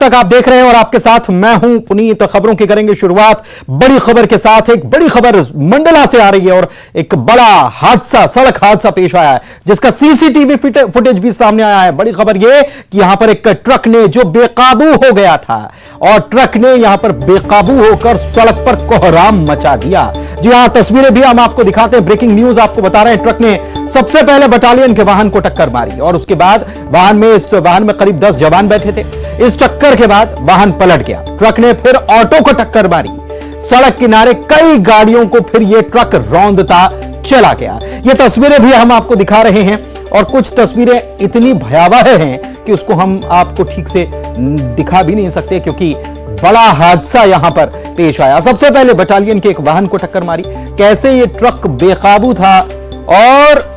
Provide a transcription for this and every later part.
तक आप देख रहे हैं और आपके साथ मैं हूं पुनीत। खबरों की करेंगे शुरुआत बड़ी खबर के साथ। एक बड़ी खबर मंडला से आ रही है और एक बड़ा हादसा, सड़क हादसा पेश आया है जिसका सीसीटीवी फुटेज भी सामने आया है। बड़ी खबर यह कि यहां पर एक ट्रक ने जो बेकाबू हो गया था और ट्रक ने यहां पर बेकाबू होकर सड़क पर कोहराम मचा दिया। जी हां, तस्वीरें भी हम आपको दिखाते हैं। ब्रेकिंग न्यूज आपको बता रहे हैं, ट्रक ने सबसे पहले बटालियन के वाहन को टक्कर मारी और उसके बाद इस वाहन में करीब 10 जवान बैठे थे। इस टक्कर के बाद वाहन पलट गया। ट्रक ने फिर ऑटो को टक्कर मारी। सड़क किनारे कई गाड़ियों को फिर यह ट्रक रौंदता चला गया। ये तस्वीरें भी हम आपको दिखा रहे हैं और कुछ तस्वीरें इतनी भयावह हैं कि उसको हम आपको ठीक से दिखा भी नहीं सकते क्योंकि बड़ा हादसा यहां पर पेश आया। सबसे पहले बटालियन के एक वाहन को टक्कर मारी। कैसे यह ट्रक बेकाबू था और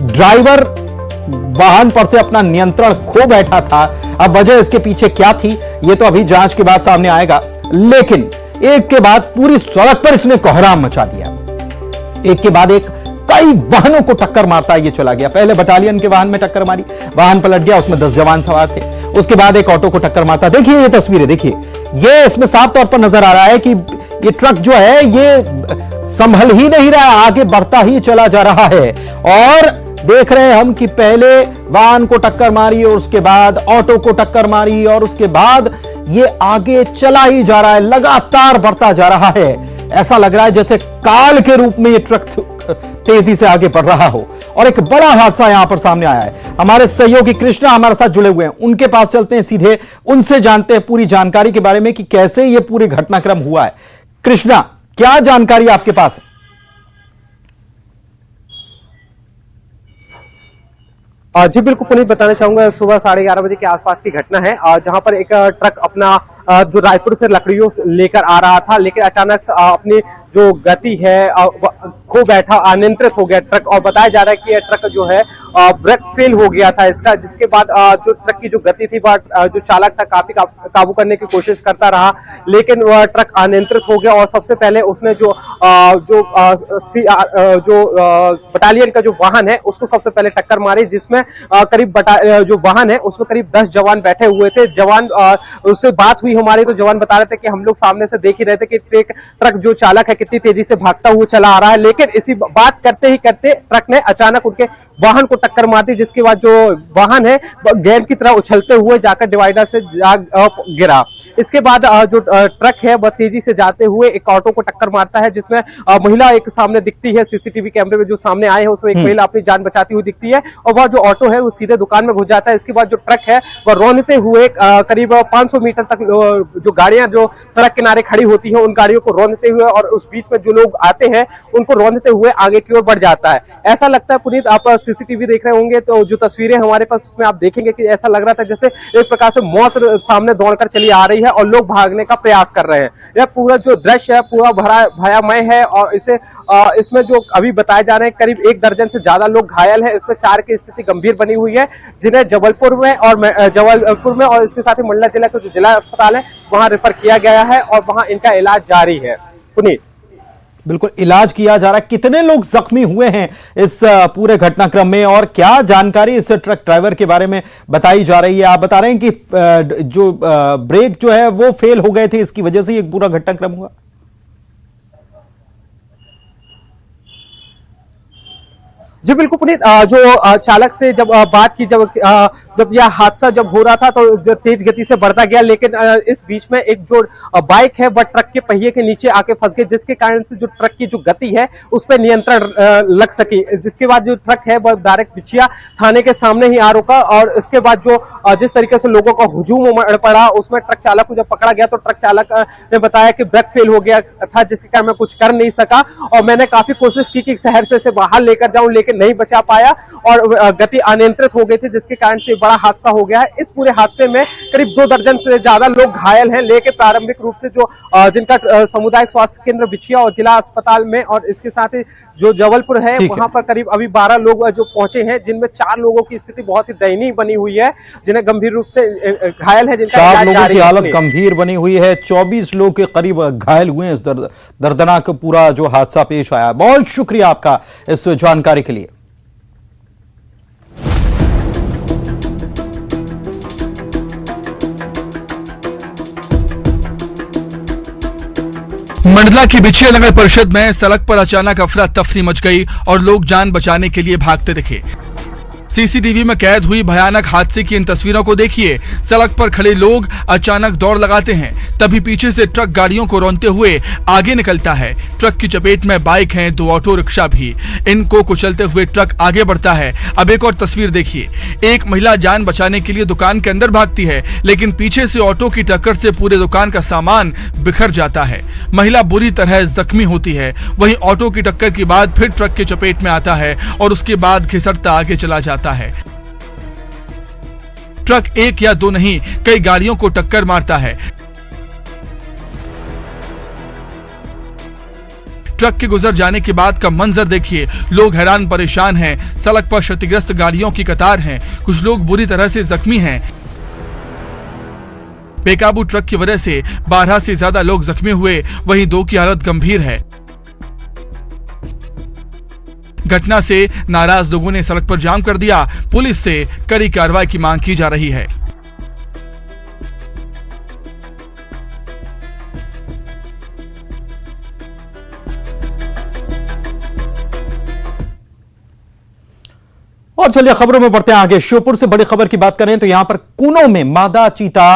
ड्राइवर वाहन पर से अपना नियंत्रण खो बैठा था। अब वजह इसके पीछे क्या थी यह तो अभी जांच के बाद सामने आएगा, लेकिन एक के बाद पूरी सड़क पर इसने कोहराम मचा दिया। एक के बाद एक कई वाहनों को टक्कर मारता ये चला गया। पहले बटालियन के वाहन में टक्कर मारी, वाहन पलट गया, उसमें 10 जवान सवार थे। उसके बाद एक ऑटो को टक्कर मारता। देखिए ये तस्वीरें, देखिए ये इसमें साफ तौर पर नजर आ रहा है कि ये ट्रक जो है ये संभल ही नहीं रहा, आगे बढ़ता ही चला जा रहा है। और देख रहे हैं हम कि पहले वाहन को टक्कर मारी और उसके बाद ऑटो को टक्कर मारी और उसके बाद ये आगे चला ही जा रहा है, लगातार बढ़ता जा रहा है। ऐसा लग रहा है जैसे काल के रूप में ये ट्रक तेजी से आगे बढ़ रहा हो। और एक बड़ा हादसा यहां पर सामने आया है। हमारे सहयोगी कृष्णा हमारे साथ जुड़े हुए हैं, उनके पास चलते हैं, सीधे उनसे जानते हैं पूरी जानकारी के बारे में कि कैसे ये पूरे घटनाक्रम हुआ है। कृष्णा, क्या जानकारी आपके पास है? जी बिल्कुल पुनीत, बताना चाहूंगा सुबह 11:30 बजे के आसपास की घटना है जहां पर एक ट्रक अपना जो रायपुर से लकड़ियों लेकर आ रहा था, लेकिन अचानक अपनी जो गति है खो बैठा, अनियंत्रित हो गया ट्रक। और बताया जा रहा है कि यह ट्रक जो है ब्रेक फेल हो गया था इसका, जिसके बाद जो ट्रक की जो गति थी वह जो चालक था काफी काबू करने की कोशिश करता रहा, लेकिन वह ट्रक अनियंत्रित हो गया। और सबसे पहले उसने जो बटालियन का जो वाहन है उसको सबसे पहले टक्कर मारी, जिसमें करीब जो वाहन है उसमें करीब 10 जवान बैठे हुए थे। जवान उससे बात हुई हमारी तो जवान बता रहे थे कि हम लोग सामने से देख ही रहे थे कि ट्रक जो चालक है कितनी तेजी से भागता हुआ चला आ रहा है, लेकिन इसी बात करते ही करते ट्रक ने अचानक उनके वाहन को टक्कर मार दी, जिसके बाद जो वाहन है गेंद की तरह उछलते हुए जाकर डिवाइडर से गिरा। इसके बाद जो ट्रक है वह तेजी से जाते हुए एक ऑटो को टक्कर मारता है, जिसमें महिला एक सामने दिखती है। सीसीटीवी कैमरे में जो सामने आए हैं उसमें एक महिला अपनी जान बचाती हुई दिखती है और वह जो ऑटो है वो सीधे दुकान में घुस जाता है। इसके बाद जो ट्रक है वह रौंदते हुए करीब 500 मीटर तक जो गाड़ियां जो सड़क किनारे खड़ी होती हैं उन गाड़ियों को रौंदते हुए और उस बीच में जो लोग आते हैं उनको रौंदते हुए आगे की ओर बढ़ जाता है। ऐसा लगता है पुनीत, आप सीसीटीवी देख रहे होंगे तो जो तस्वीरें हमारे पास उसमें आप देखेंगे कि ऐसा लग रहा था जैसे एक प्रकार से मौत सामने दौड़कर चली आ रही है और लोग भागने का प्रयास कर रहे हैं। यह पूरा जो दृश्य है पूरा भयामय है और इसमें जो अभी बताए जा रहे हैं करीब 1 दर्जन से ज्यादा लोग घायल है। इसमें 4 की स्थिति गंभीर बनी हुई है, जिन्हें जबलपुर में और इसके साथ ही मंडला जिला का जो जिला अस्पताल है वहां रेफर किया गया है और वहां इनका इलाज जारी है। पुनीत, बिल्कुल इलाज किया जा रहा है। कितने लोग जख्मी हुए हैं इस पूरे घटनाक्रम में और क्या जानकारी इस ट्रक ड्राइवर के बारे में बताई जा रही है? आप बता रहे हैं कि जो ब्रेक जो है वो फेल हो गए थे, इसकी वजह से ये पूरा घटनाक्रम हुआ। जी बिल्कुल पुनीत, जो चालक से जब बात की, जब यह हादसा जब हो रहा था तो जो तेज गति से बढ़ता गया, लेकिन इस बीच में एक जो बाइक है वह ट्रक के पहिए के नीचे आके फंस गई, जिसके कारण से जो ट्रक की जो गति है उस पर नियंत्रण लग सकी। जिसके बाद जो ट्रक है वह डायरेक्ट बिछिया थाने के सामने ही आ रुका और इसके बाद जो जिस तरीके से लोगों का हुजूम पड़ा उसमें ट्रक चालक को जब पकड़ा गया तो ट्रक चालक ने बताया कि ब्रेक फेल हो गया था, जिसके कारण मैं कुछ कर नहीं सका और मैंने काफी कोशिश की कि शहर से बाहर लेकर जाऊं, लेकिन नहीं बचा पाया और गति अनियंत्रित हो गई थी, जिसके कारण से बड़ा हादसा हो गया है। इस पूरे हादसे में करीब 2 दर्जन से ज्यादा लोग घायल हैं, लेकिन प्रारंभिक रूप से जो जिनका सामुदायिक स्वास्थ्य केंद्र बिछिया और जिला अस्पताल में और इसके साथ ही जो जबलपुर है वहां पर करीब अभी 12 लोग जो पहुंचे हैं, जिनमें 4 लोगों की स्थिति बहुत ही दयनीय बनी हुई है, जिन्हें गंभीर रूप से घायल है, जिनका 4 लोगों की हालत गंभीर बनी हुई है। 24 लोग के करीब घायल हुए हैं। इस दर्दनाक पूरा जो हादसा पेश आया। बहुत शुक्रिया आपका इस जानकारी के लिए। मंडला की बिछिया नगर परिषद में सड़क पर अचानक अफरा तफरी मच गई और लोग जान बचाने के लिए भागते दिखे। सीसीटीवी में कैद हुई भयानक हादसे की इन तस्वीरों को देखिए। सड़क पर खड़े लोग अचानक दौड़ लगाते हैं, तभी पीछे से ट्रक गाड़ियों को रौंदते हुए आगे निकलता है। ट्रक की चपेट में बाइक हैं, 2 ऑटो रिक्शा भी। इनको कुचलते हुए ट्रक आगे बढ़ता है। अब एक और तस्वीर देखिए। एक महिला जान बचाने के लिए दुकान के अंदर भागती है, लेकिन पीछे से ऑटो की टक्कर से पूरे दुकान का सामान बिखर जाता है। महिला बुरी तरह जख्मी होती है। वहीं ऑटो की टक्कर के बाद फिर ट्रक की चपेट में आता है और उसके बाद घिसटता आगे चला जाता है। ट्रक एक या दो नहीं, कई गाड़ियों को टक्कर मारता है। ट्रक के गुजर जाने के बाद का मंजर देखिए। लोग हैरान परेशान हैं। सड़क पर क्षतिग्रस्त गाड़ियों की कतार है। कुछ लोग बुरी तरह से जख्मी हैं। बेकाबू ट्रक की वजह से 12 से ज्यादा लोग जख्मी हुए, वहीं 2 की हालत गंभीर है। घटना से नाराज लोगों ने सड़क पर जाम कर दिया। पुलिस से कड़ी कार्रवाई की मांग की जा रही है। और चलिए खबरों में बढ़ते हैं आगे। श्योपुर से बड़ी खबर की बात करें तो यहां पर कूनो में मादा चीता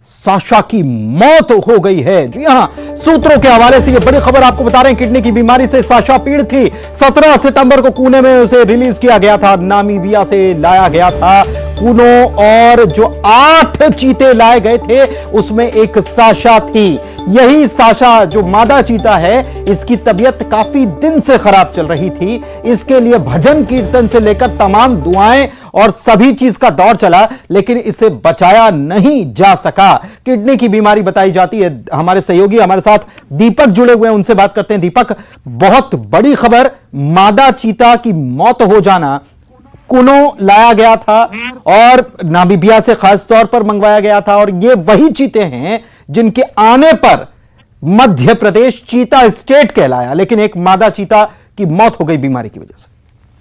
साशा की मौत हो गई है। जी हां, सूत्रों के हवाले से यह बड़ी खबर आपको बता रहे हैं। किडनी की बीमारी से साशा पीड़ित थी। 17 सितंबर को कूनो में उसे रिलीज किया गया था। नामीबिया से लाया गया था कूनो, और जो 8 चीते लाए गए थे उसमें एक साशा थी। यही साशा जो मादा चीता है, इसकी तबीयत काफी दिन से खराब चल रही थी। इसके लिए भजन कीर्तन से लेकर तमाम दुआएं और सभी चीज का दौर चला, लेकिन इसे बचाया नहीं जा सका। किडनी की बीमारी बताई जाती है। हमारे सहयोगी हमारे साथ दीपक जुड़े हुए हैं, उनसे बात करते हैं। दीपक, बहुत बड़ी खबर, मादा चीता की मौत हो जाना। कूनो लाया गया था और नामीबिया से खास तौर पर मंगवाया गया था, और ये वही चीते हैं जिनके आने पर मध्य प्रदेश चीता स्टेट कहलाया, लेकिन एक मादा चीता की मौत हो गई बीमारी की वजह से।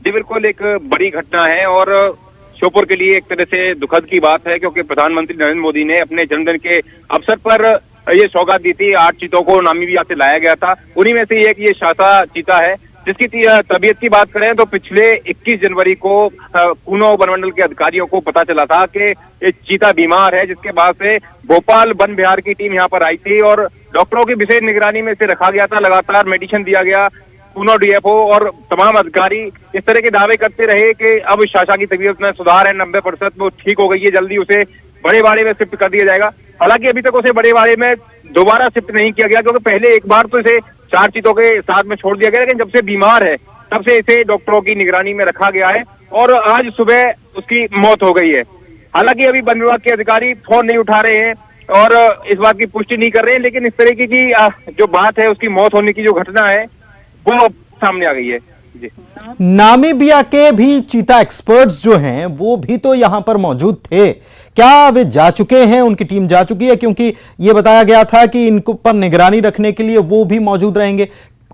जी बिल्कुल, एक बड़ी घटना है और श्योपुर के लिए एक तरह से दुखद की बात है, क्योंकि प्रधानमंत्री नरेंद्र मोदी ने अपने जन्मदिन के अवसर पर ये सौगात दी थी। 8 चीतों को नामीबिया से लाया गया था। उन्हीं में से एक ये साशा चीता है, जिसकी तबीयत की बात करें तो पिछले 21 जनवरी को कूनो वनमंडल के अधिकारियों को पता चला था कि ये चीता बीमार है, जिसके बाद से भोपाल वन विहार की टीम यहाँ पर आई थी और डॉक्टरों की विशेष निगरानी में इसे रखा गया था। लगातार मेडिसिन दिया गया। कूनो डीएफओ और तमाम अधिकारी इस तरह के दावे करते रहे कि अब साशा की तबीयत में सुधार है, 90% वो ठीक हो गई है, जल्दी उसे बड़े वाड़े में शिफ्ट कर दिया जाएगा। हालांकि अभी तक उसे बड़े वाड़े में दोबारा शिफ्ट नहीं किया गया, क्योंकि पहले एक बार तो इसे 4 चीतों के साथ में छोड़ दिया गया, लेकिन जब से बीमार है तब से इसे डॉक्टरों की निगरानी में रखा गया है और आज सुबह उसकी मौत हो गई है। हालांकि अभी वन विभाग के अधिकारी फोन नहीं उठा रहे हैं और इस बात की पुष्टि नहीं कर रहे हैं, लेकिन इस तरीके की जो बात है, उसकी मौत होने की जो घटना है वो सामने आ गई है। जी, नामीबिया के भी चीता एक्सपर्ट्स जो हैं वो भी तो यहां पर मौजूद थे। क्या वे जा चुके हैं? उनकी टीम जा चुकी है? क्योंकि यह बताया गया था कि इनको पर निगरानी रखने के लिए वो भी मौजूद रहेंगे।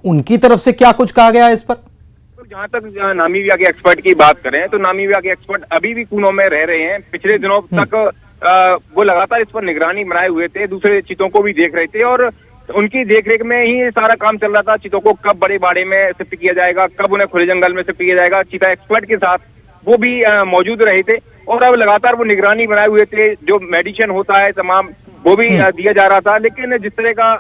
उनकी तरफ से क्या कुछ कहा गया है इस पर? तो जहां तक नामीबिया के एक्सपर्ट की बात करें तो नामीबिया के एक्सपर्ट अभी भी कूनो में रह रहे हैं। पिछले दिनों तक वो लगातार इस पर निगरानी बनाए हुए थे, दूसरे चीतों को भी देख रहे थे और उनकी देखरेख में ही सारा काम चल रहा था। चीतों को कब बड़े बाड़े में शिफ्ट किया जाएगा, कब उन्हें खुले जंगल में शिफ्ट किया जाएगा, चीता एक्सपर्ट के साथ वो भी मौजूद रहे थे और अब लगातार वो निगरानी बनाए हुए थे। जो मेडिसिन होता है तमाम वो भी दिया जा रहा था, लेकिन जिस तरह का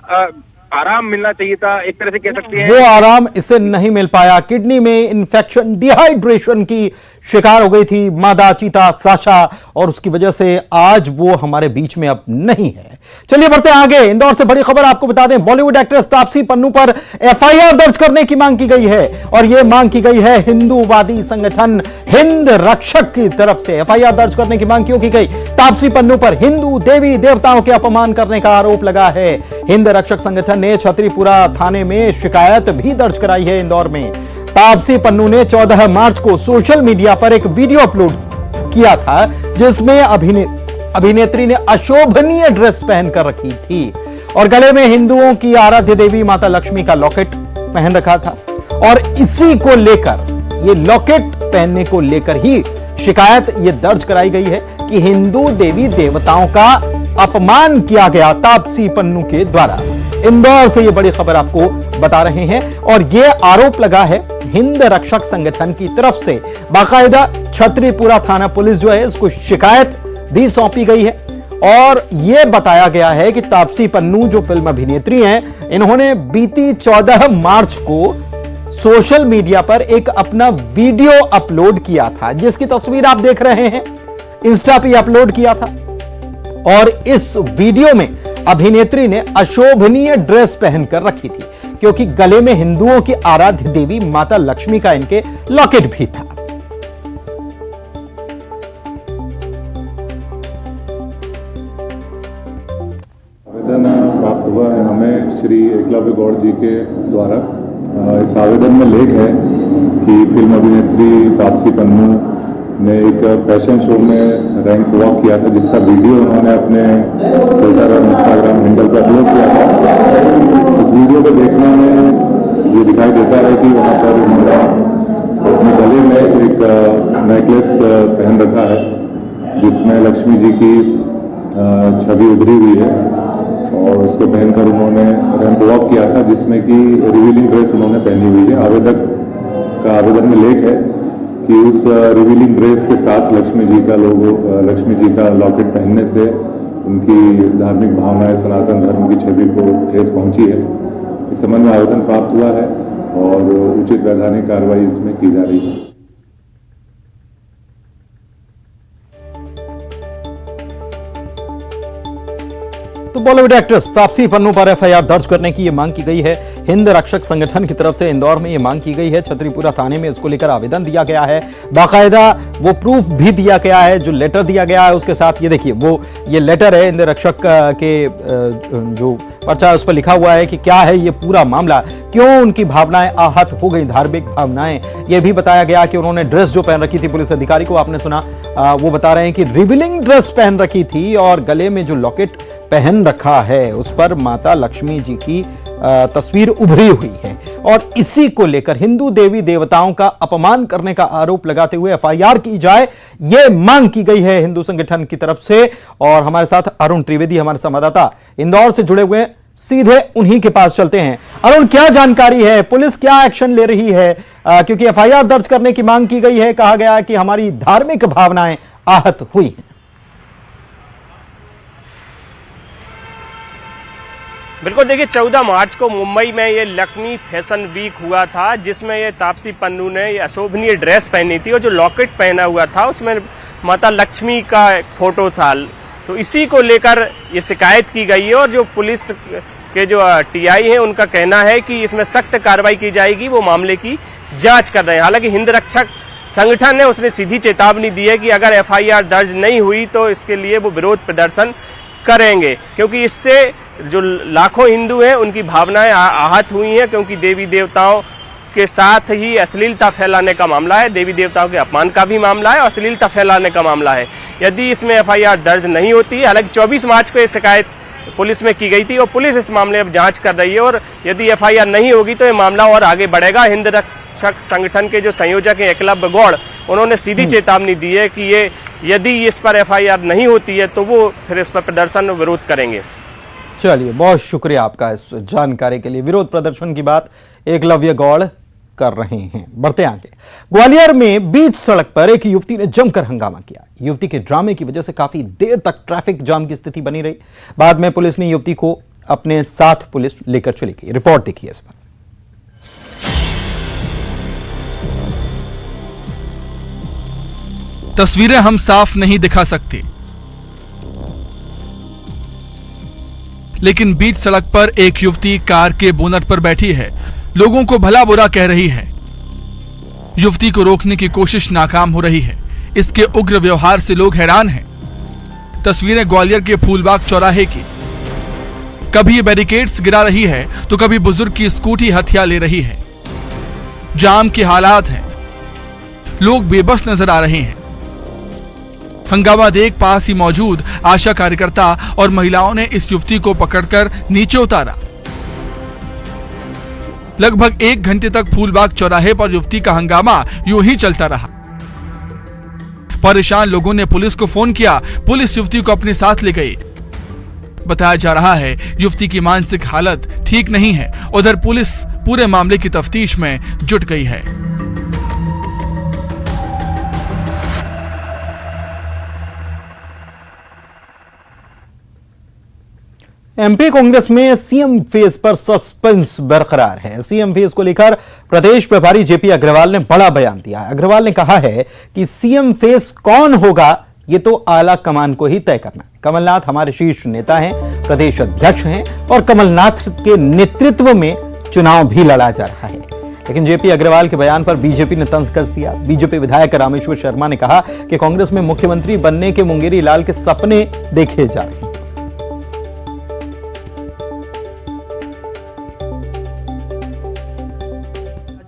आराम मिलना चाहिए था, एक तरह से कह सकते हैं, वो आराम इसे नहीं मिल पाया। किडनी में इंफेक्शन, डिहाइड्रेशन की शिकार हो गई थी मादा चीता साशा और उसकी वजह से आज वो हमारे बीच में अब नहीं है। चलिए बढ़ते हैं आगे। इंदौर से बड़ी खबर आपको बता दें, बॉलीवुड एक्ट्रेस तापसी पन्नू पर एफआईआर दर्ज करने की मांग की गई है और यह मांग की गई है हिंदूवादी संगठन हिंद रक्षक की तरफ से। एफआईआर दर्ज करने की मांग क्यों की गई? तापसी पन्नू पर हिंदू देवी देवताओं के अपमान करने का आरोप लगा है। हिंद रक्षक संगठन ने छतरीपुरा थाने में शिकायत भी दर्ज कराई है। इंदौर में तापसी पन्नू ने 14 मार्च को सोशल मीडिया पर एक वीडियो अपलोड किया था जिसमें अभिनेत्री ने अशोभनीय ड्रेस पहनकर रखी थी और गले में हिंदुओं की आराध्य देवी माता लक्ष्मी का लॉकेट पहन रखा था और इसी को लेकर, ये लॉकेट पहनने को लेकर ही शिकायत ये दर्ज कराई गई है कि हिंदू देवी देवताओं का अपमान किया गया तापसी पन्नू के द्वारा। इंदौर से ये बड़ी खबर आपको बता रहे हैं और ये आरोप लगा है हिंद रक्षक संगठन की तरफ से। बाकायदा छतरीपुरा थाना पुलिस जो है इसको शिकायत भी सौंपी गई है और यह बताया गया है कि तापसी पन्नू जो फिल्म अभिनेत्री हैं, इन्होंने बीती 14 मार्च को सोशल मीडिया पर एक अपना वीडियो अपलोड किया था, जिसकी तस्वीर आप देख रहे हैं, इंस्टा पे अपलोड किया था। और इस वीडियो में अभिनेत्री ने अशोभनीय ड्रेस पहनकर रखी थी क्योंकि गले में हिंदुओं की आराध्य देवी माता लक्ष्मी का इनके लॉकेट भी था। आवेदन प्राप्त हुआ है हमें श्री एकलव्य गौड़ जी के द्वारा। इस आवेदन में लेख है कि फिल्म अभिनेत्री तापसी पन्नू ने एक फैशन शो में रैंक वॉक किया था, जिसका वीडियो उन्होंने अपने ट्विटर और इंस्टाग्राम हैंडल पर अपलोड किया था। इस वीडियो को देखने में ये दिखाई देता है कि वहाँ पर उन्होंने अपने गले में एक नेकलेस पहन रखा है जिसमें लक्ष्मी जी की छवि उभरी हुई है और उसको पहनकर उन्होंने रैंप वॉक किया था, जिसमें कि रिवीलिंग ड्रेस उन्होंने पहनी हुई है। आवेदक का आवेदन में लेख है कि उस रिवीलिंग ड्रेस के साथ लक्ष्मी जी का लोगो, लक्ष्मी जी का लॉकेट पहनने से उनकी धार्मिक भावनाएं, सनातन धर्म की छवि को ठेस पहुंची है। इस संबंध में आवेदन प्राप्त हुआ है और उचित वैधानिक कार्रवाई इसमें की जा रही है। तो बॉलीवुड एक्ट्रेस तापसी पन्नू पर एफआईआर दर्ज करने की यह मांग की गई है। हिंद रक्षक संगठन की तरफ से इंदौर में यह मांग की गई है। छतरीपुरा थाने में इसको लेकर आवेदन दिया गया है, बाकायदा वो प्रूफ भी दिया गया है, जो लेटर दिया गया है उसके साथ ये देखिए, वो ये लेटर है हिंद रक्षक के जो पर्चा है उस पर लिखा हुआ है कि क्या है ये पूरा मामला, क्यों उनकी भावनाएं आहत हो गई, धार्मिक भावनाएं। यह भी बताया गया कि उन्होंने ड्रेस जो पहन रखी थी, पुलिस अधिकारी को आपने सुना, वो बता रहे हैं कि रिवीलिंग ड्रेस पहन रखी थी और गले में जो लॉकेट पहन रखा है उस पर माता लक्ष्मी जी की तस्वीर उभरी हुई है और इसी को लेकर हिंदू देवी देवताओं का अपमान करने का आरोप लगाते हुए एफआईआर की जाए, यह मांग की गई है हिंदू संगठन की तरफ से। और हमारे साथ अरुण त्रिवेदी हमारे संवाददाता इंदौर से जुड़े हुए हैं, सीधे उन्हीं के पास चलते हैं। अरुण, क्या जानकारी है, पुलिस क्या एक्शन ले रही है? क्योंकि एफआईआर दर्ज करने की मांग की गई है, कहा गया है कि हमारी धार्मिक भावनाएं आहत हुई हैं। बिल्कुल, देखिए 14 मार्च को मुंबई में ये लक्ष्मी फैशन वीक हुआ था, जिसमें ये तापसी पन्नू ने ये अशोभनीय ड्रेस पहनी थी और जो लॉकेट पहना हुआ था उसमें माता लक्ष्मी का एक फोटो था। तो इसी को लेकर ये शिकायत की गई है और जो पुलिस के जो टीआई है उनका कहना है कि इसमें सख्त कार्रवाई की जाएगी, वो मामले की जांच कर रहे हैं। हालांकि हिंद रक्षक संगठन है उसने सीधी चेतावनी दी है कि अगर एफआईआर दर्ज नहीं हुई तो इसके लिए वो विरोध प्रदर्शन करेंगे, क्योंकि इससे जो लाखों हिंदू हैं उनकी भावनाएं आहत हुई हैं, क्योंकि देवी देवताओं के साथ ही अश्लीलता फैलाने का मामला है, देवी देवताओं के अपमान का भी मामला है और अश्लीलता फैलाने का मामला है। यदि इसमें एफआईआर दर्ज नहीं होती है, हालांकि 24 मार्च को ये शिकायत पुलिस में की गई थी और पुलिस इस मामले में जांच कर रही है और यदि एफआईआर नहीं होगी तो ये मामला और आगे बढ़ेगा। हिंद रक्षक संगठन के जो संयोजक हैं एकलव्य गौड़, उन्होंने सीधी चेतावनी दी है कि ये यदि इस पर एफआईआर नहीं होती है तो वो फिर इस पर प्रदर्शन और विरोध करेंगे। चलिए, बहुत शुक्रिया आपका इस जानकारी के लिए। विरोध प्रदर्शन की बात एकलव्य गौड़ कर रहे हैं। बढ़ते आगे, ग्वालियर में बीच सड़क पर एक युवती ने जमकर हंगामा किया। युवती के ड्रामे की वजह से काफी देर तक ट्रैफिक जाम की स्थिति बनी रही। बाद में पुलिस ने युवती को अपने साथ पुलिस लेकर चली गई। रिपोर्ट देखिए इस पर। तस्वीरें हम साफ नहीं दिखा सकते, लेकिन बीच सड़क पर एक युवती कार के बोनट पर बैठी है, लोगों को भला बुरा कह रही है। युवती को रोकने की कोशिश नाकाम हो रही है। इसके उग्र व्यवहार से लोग हैरान हैं। तस्वीरें ग्वालियर के फूलबाग चौराहे की। कभी ये बैरिकेड्स गिरा रही है तो कभी बुजुर्ग की स्कूटी हथिया ले रही है। जाम के हालात हैं, लोग बेबस नजर आ रहे हैं। हंगामा देख पास ही मौजूद आशा कार्यकर्ता और महिलाओं ने इस युवती को पकड़कर नीचे उतारा। लगभग 1 घंटे तक फूलबाग चौराहे पर युवती का हंगामा यूं ही चलता रहा। परेशान लोगों ने पुलिस को फोन किया। पुलिस युवती को अपने साथ ले गई। बताया जा रहा है युवती की मानसिक हालत ठीक नहीं है। उधर पुलिस पूरे मामले की तफ्तीश में जुट गई है। एमपी कांग्रेस में सीएम फेस पर सस्पेंस बरकरार है। सीएम फेस को लेकर प्रदेश प्रभारी जेपी अग्रवाल ने बड़ा बयान दिया। अग्रवाल ने कहा है कि सीएम फेस कौन होगा ये तो आला कमान को ही तय करना है। कमलनाथ हमारे शीर्ष नेता हैं, प्रदेश अध्यक्ष हैं और कमलनाथ के नेतृत्व में चुनाव भी लड़ा जा रहा है। लेकिन जेपी अग्रवाल के बयान पर बीजेपी ने तंज कस दिया। बीजेपी विधायक रामेश्वर शर्मा ने कहा कि कांग्रेस में मुख्यमंत्री बनने के मुंगेरी लाल के सपने देखे जा रहे हैं।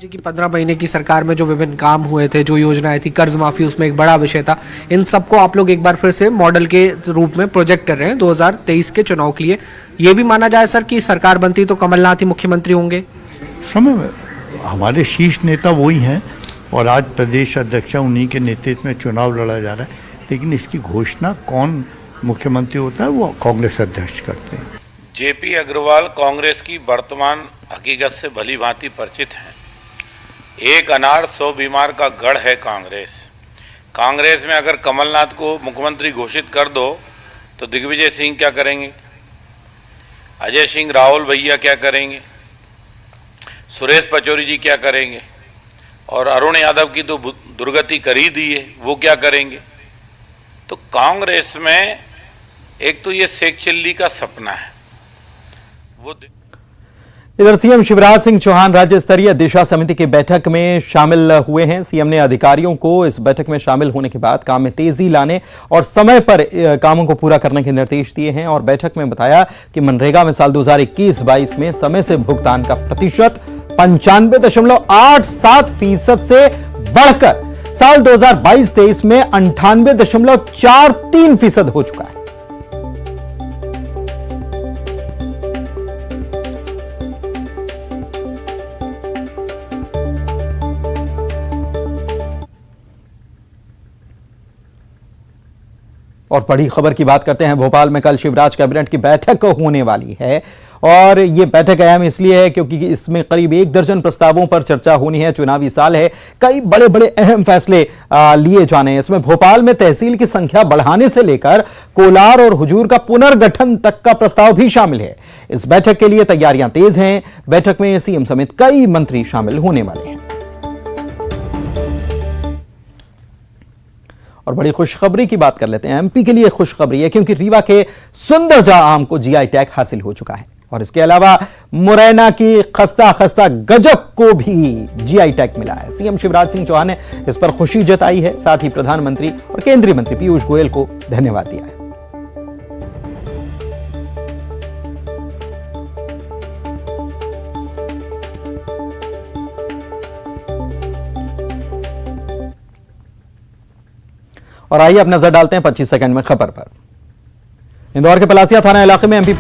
की 15 महीने की सरकार में जो विभिन्न काम हुए थे, जो योजनाएं थी, कर्ज माफी उसमें एक बड़ा विषय था। इन सबको आप लोग एक बार फिर से मॉडल के रूप में प्रोजेक्ट कर रहे हैं 2023 के चुनाव के लिए। ये भी माना जाए सर कि सरकार बनती तो कमलनाथ ही मुख्यमंत्री होंगे? समय में हमारे शीर्ष नेता वही हैं और आज प्रदेश अध्यक्ष उन्हीं के नेतृत्व में चुनाव लड़ा जा रहा है। लेकिन इसकी घोषणा कौन मुख्यमंत्री होता है वो कांग्रेस अध्यक्ष करते हैं। जेपी अग्रवाल कांग्रेस की वर्तमान हकीकत से भली भांति परिचित हैं। एक अनार 100 बीमार का गढ़ है कांग्रेस। कांग्रेस में अगर कमलनाथ को मुख्यमंत्री घोषित कर दो तो दिग्विजय सिंह क्या करेंगे, अजय सिंह राहुल भैया क्या करेंगे, सुरेश पचौरी जी क्या करेंगे और अरुण यादव की तो दुर्गति कर ही दी है, वो क्या करेंगे। तो कांग्रेस में एक तो ये शेख चिल्ली का सपना है वो। इधर सीएम शिवराज सिंह चौहान राज्य स्तरीय दिशा समिति की बैठक में शामिल हुए हैं। सीएम ने अधिकारियों को इस बैठक में शामिल होने के बाद काम में तेजी लाने और समय पर कामों को पूरा करने के निर्देश दिए हैं और बैठक में बताया कि मनरेगा में साल 2021-22 में समय से भुगतान का प्रतिशत 95.87% से बढ़कर साल 2022-23 में 98.43% हो चुका है। और बड़ी खबर की बात करते हैं। भोपाल में कल शिवराज कैबिनेट की बैठक होने वाली है और ये बैठक अहम इसलिए है क्योंकि इसमें करीब 1 दर्जन प्रस्तावों पर चर्चा होनी है। चुनावी साल है, कई बड़े बड़े अहम फैसले लिए जाने हैं। इसमें भोपाल में तहसील की संख्या बढ़ाने से लेकर कोलार और हुजूर का पुनर्गठन तक का प्रस्ताव भी शामिल है। इस बैठक के लिए तैयारियां तेज हैं। बैठक में सीएम समेत कई मंत्री शामिल होने वाले हैं। और बड़ी खुशखबरी की बात कर लेते हैं। एमपी के लिए खुशखबरी है क्योंकि रीवा के सुंदरजा आम को जीआई टैग हासिल हो चुका है और इसके अलावा मुरैना की खस्ता खस्ता गजब को भी जीआई टैग मिला है। सीएम शिवराज सिंह चौहान ने इस पर खुशी जताई है। साथ ही प्रधानमंत्री और केंद्रीय मंत्री पीयूष गोयल को धन्यवाद दिया है। और आइए अब नजर डालते हैं 25 सेकंड में खबर पर। इंदौर के पलासिया थाना इलाके में एमपीपीएस